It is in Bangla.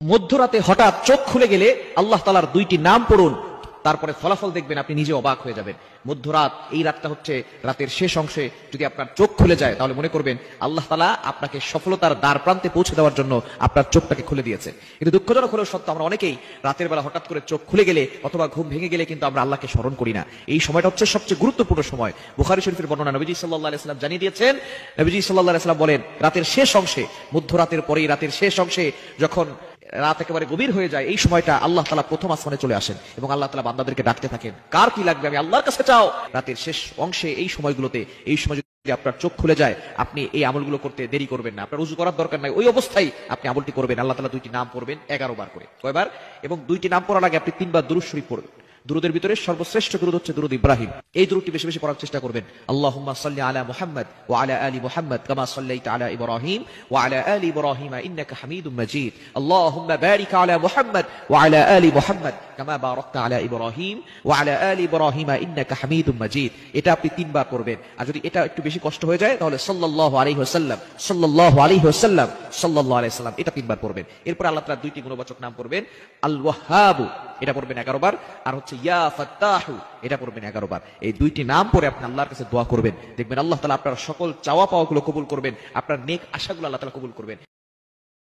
মধ্যরাতে হঠাৎ চোখ খুলে গেলে আল্লাহ তাআলার দুইটি নাম পড়ুন, তারপরে ফলাফল দেখবেন আপনি নিজে অবাক হয়ে যাবেন। মধ্যরাত, এই রাতটা হচ্ছে রাতের শেষ অংশে যদি আপনার চোখ খুলে যায় তাহলে মনে করবেন আল্লাহ তাআলা আপনাকে সফলতার দ্বার প্রান্তে পৌঁছে দেওয়ার জন্য আপনার চোখটাকে খুলে দিয়েছে। কিন্তু দুঃখজনক হলেও সত্য, আমরা অনেকেই রাতের বেলা হঠাৎ করে চোখ খুলে গেলে অথবা ঘুম ভেঙে গেলে কিন্তু আমরা আল্লাহকে স্মরণ করি না। এই সময়টা হচ্ছে সবচেয়ে গুরুত্বপূর্ণ সময়। বুখারী শরীফের বর্ণনা, নবীজি সাল্লাল্লাহু আলাইহি ওয়াসাল্লাম জানিয়ে দিয়েছেন, নবীজি সাল্লাল্লাহু আলাইহি ওয়াসাল্লাম বলেন, রাতের শেষ অংশে, মধ্যরাতের পরেই রাতের শেষ অংশে যখন রাত একেবারে গভীর হয়ে যায়, এই সময়টা আল্লাহ তাআলা প্রথম আসমানে চলে আসেন এবং আল্লাহ তাআলা বান্দাদেরকে ডাকতে থাকেন, কার কি লাগবে আমি আল্লাহর কাছে চাও। রাতের শেষ অংশে এই সময়গুলোতে, এই সময় যদি আপনার চোখ খুলে যায়, আপনি এই আমলগুলো করতে দেরি করবেন না। আপনার উযু করার দরকার নাই, ওই অবস্থায় আপনি আমলটি করবেন। আল্লাহ তাআলা দুইটি নাম পড়বেন 11 বার করে। কয়বার? এবং দুইটি নাম পড়ার আগে আপনি 3 বার দুরূদ শরীফ পড়বেন। দুরুদের ভিতরে সর্বশ্রেষ্ঠ দুরুদ হচ্ছে দুরুদ ইব্রাহিম। এই দুরুদটি বেশি বেশি পড়ার চেষ্টা করবেন। আল্লাহুম্মা সাল্লি আলা মুহাম্মাদ ওয়া আলা আলি মুহাম্মাদ কামা সাল্লাইতা আলা ইব্রাহিম ওয়া আলা আলি ইব্রাহিম ইন্নাকা হামিদুম মাজিদ। আল্লাহুম্মা বারিক আলা মুহাম্মাদ ওয়া আলা আলি মুহাম্মাদ কামা বারাকতা আলা ইব্রাহিম ওয়া আলা আলি ইব্রাহিম ইন্নাকা হামিদুম মাজিদ। এটা আপনি 3 বার পড়বেন। আর যদি এটা একটু বেশি কষ্ট হয়ে যায় তাহলে সাল্লাল্লাহু আলাইহি ওয়াসাল্লাম, সাল্লাল্লাহু আলাইহি ওয়াসাল্লাম, সাল্লাল্লাহু আলাইহি ওয়াসাল্লাম, এটা 3 বার পড়বেন। এরপর আল্লাহ তাআলার দুইটি গুণবাচক নাম পড়বেন। আল ওয়াহ্হাব, এটা পড়বেন 11 বার। আর হচ্ছে ইয়া ফাত্তাহু, এটা পড়বেন 11 বার। এই দুইটি নাম পড়ে আপনি আল্লাহর কাছে দোয়া করবেন, দেখবেন আল্লাহ তাআলা আপনার সকল চাওয়া পাওয়াগুলো কবুল করবেন, আপনার নেক আশাগুলো আল্লাহ তাআলা কবুল করবেন।